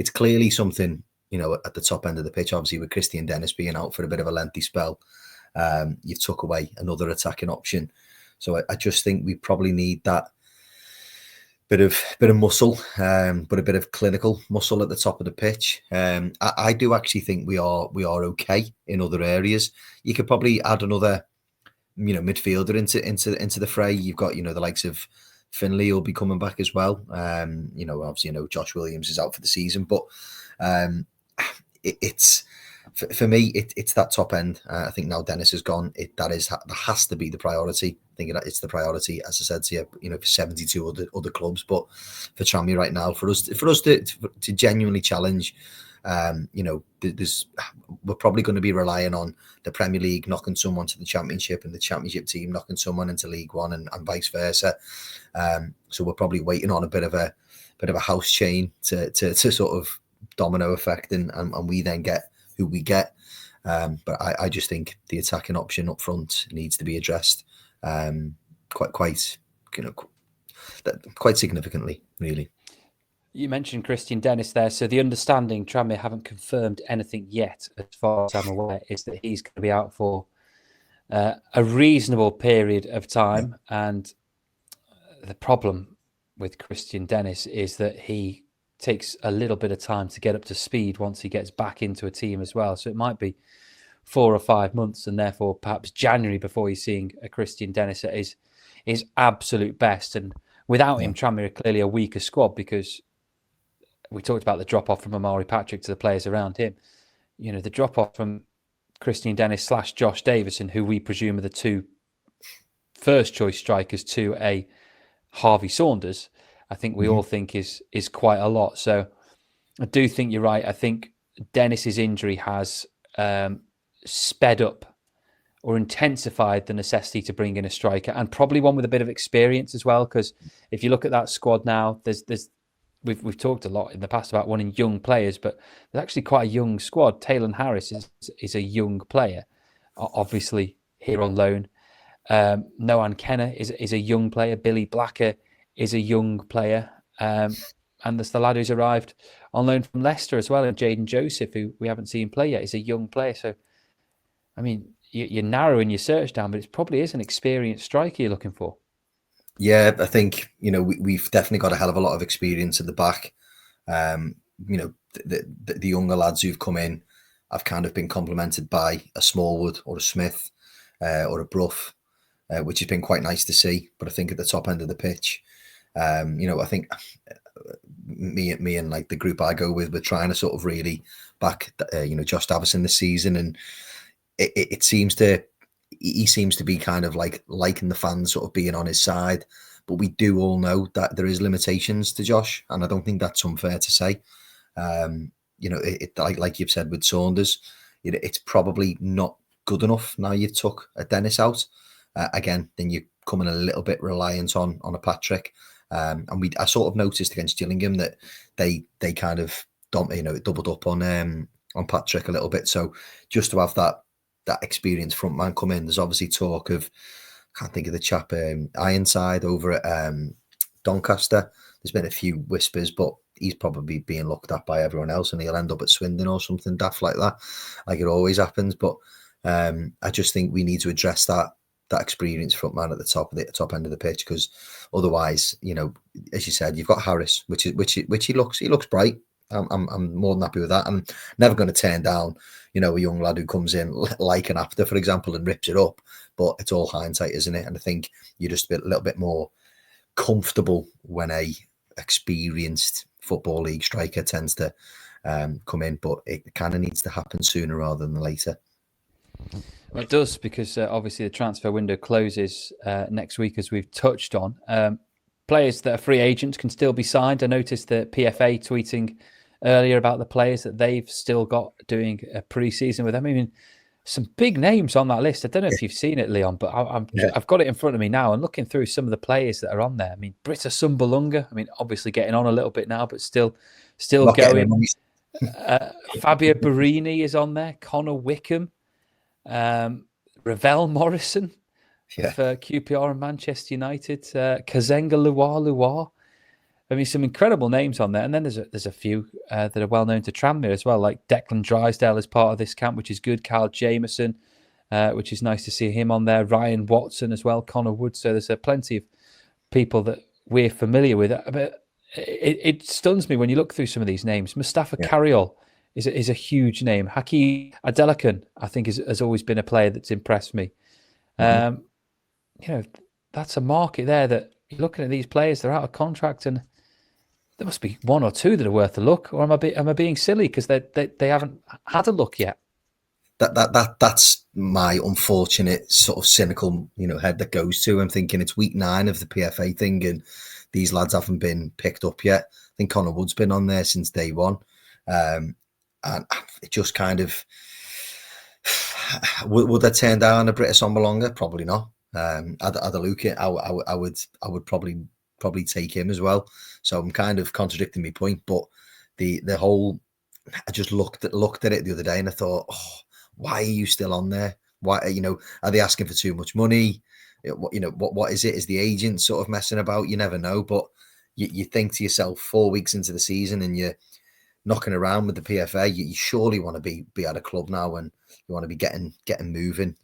it's clearly something, at the top end of the pitch. Obviously, with Christian Dennis being out for a bit of a lengthy spell, you took away another attacking option. So I just think we probably need that bit of muscle, but a bit of clinical muscle at the top of the pitch. I do actually think we are okay in other areas. You could probably add another, midfielder into the fray. You've got, the likes of Finlay will be coming back as well. Obviously, Josh Williams is out for the season, but it's for me, it's that top end. I think now Dennis is gone. That has to be the priority. I think it's the priority, as I said to you, for 72 other clubs, but for Tranmere right now, for us to genuinely challenge, we're probably going to be relying on the Premier League knocking someone to the Championship and the Championship team knocking someone into League One and vice versa. So we're probably waiting on a bit of a house chain to sort of domino effect, and we then get who we get. But I just think the attacking option up front needs to be addressed quite significantly, really. You mentioned Christian Dennis there. So the understanding, Tranmere haven't confirmed anything yet, as far as I'm aware, is that he's going to be out for a reasonable period of time. Yeah. And the problem with Christian Dennis is that he takes a little bit of time to get up to speed once he gets back into a team as well. So it might be 4 or 5 months, and therefore perhaps January before he's seeing a Christian Dennis at his absolute best. And without him, Tranmere are clearly a weaker squad, because we talked about the drop-off from Omari Patrick to the players around him. The drop-off from Christian Dennis / Josh Davison, who we presume are the two first-choice strikers, to a Harvey Saunders, I think we all think is quite a lot. So I do think you're right. I think Dennis's injury has sped up or intensified the necessity to bring in a striker, and probably one with a bit of experience as well. Because if you look at that squad now, we've talked a lot in the past about wanting young players, but there's actually quite a young squad. Taylor Harris is a young player, obviously here on loan. Noan Kenner is a young player. Billy Blacker is a young player. And there's the lad who's arrived on loan from Leicester as well, and Jaden Joseph, who we haven't seen play yet, is a young player. So, I mean, you're narrowing your search down, but it probably is an experienced striker you're looking for. Yeah, I think, we've definitely got a hell of a lot of experience at the back. The younger lads who've come in have kind of been complemented by a Smallwood or a Smith or a Brough, which has been quite nice to see. But I think at the top end of the pitch, I think me and like the group I go with, we're trying to sort of really back, Josh Davison this season, and it seems to. He seems to be kind of like liking the fans sort of being on his side, but we do all know that there is limitations to Josh, and I don't think that's unfair to say. Like you've said with Saunders, it's probably not good enough now you took a Dennis out. Again, then you're coming a little bit reliant on a Patrick, and I sort of noticed against Gillingham that they kind of doubled up on Patrick a little bit. So just to have that experienced front man come in. There's obviously talk of, I can't think of the chap, Ironside over at Doncaster. There's been a few whispers, but he's probably being looked at by everyone else, and he'll end up at Swindon or something daft like that, like it always happens. But I just think we need to address that experienced front man at the top end of the pitch, because otherwise, as you said, you've got Harris, which he looks bright. I'm more than happy with that. I'm never going to turn down, a young lad who comes in like an Apter, for example, and rips it up. But it's all hindsight, isn't it? And I think you're just a little bit more comfortable when a experienced Football League striker tends to come in. But it kind of needs to happen sooner rather than later. Well, it does, because obviously the transfer window closes next week, as we've touched on. Players that are free agents can still be signed. I noticed that PFA tweeting earlier about the players that they've still got doing a pre-season with them. I mean, some big names on that list. I don't know if you've seen it, Leon, but I've got it in front of me now, and looking through some of the players that are on there. I mean, Britta Sumbalunga, obviously getting on a little bit now, but still going. Fabio Barini is on there. Connor Wickham. Ravel Morrison for QPR and Manchester United. Kazenga Luar. I mean, some incredible names on there, and then there's a few that are well known to Tranmere as well, like Declan Drysdale is part of this camp, which is good. Kyle Jameson, which is nice to see him on there. Ryan Watson as well. Connor Wood. So there's plenty of people that we're familiar with. But it stuns me when you look through some of these names. Mustafa Carriol is a huge name. Haki Adelakan, I think, has always been a player that's impressed me. You know, that's a market there that you're looking at these players, they're out of contract, and there must be one or two that are worth a look. Or am I being silly because they haven't had a look yet? That's my unfortunate sort of cynical, head that goes to. I'm thinking it's week 9 of the PFA thing, and these lads haven't been picked up yet. I think Connor Wood's been on there since day one, and it just kind of would I turn down a Britt Assombalonga? Probably not. Adeluka, I would probably take him as well. So I'm kind of contradicting my point, but the whole, I just looked at it the other day and I thought, why are you still on there? Why, are they asking for too much money? What is it? Is the agent sort of messing about? You never know, but you think to yourself, 4 weeks into the season and you're knocking around with the PFA, you surely want to be at a club now and you want to be getting moving,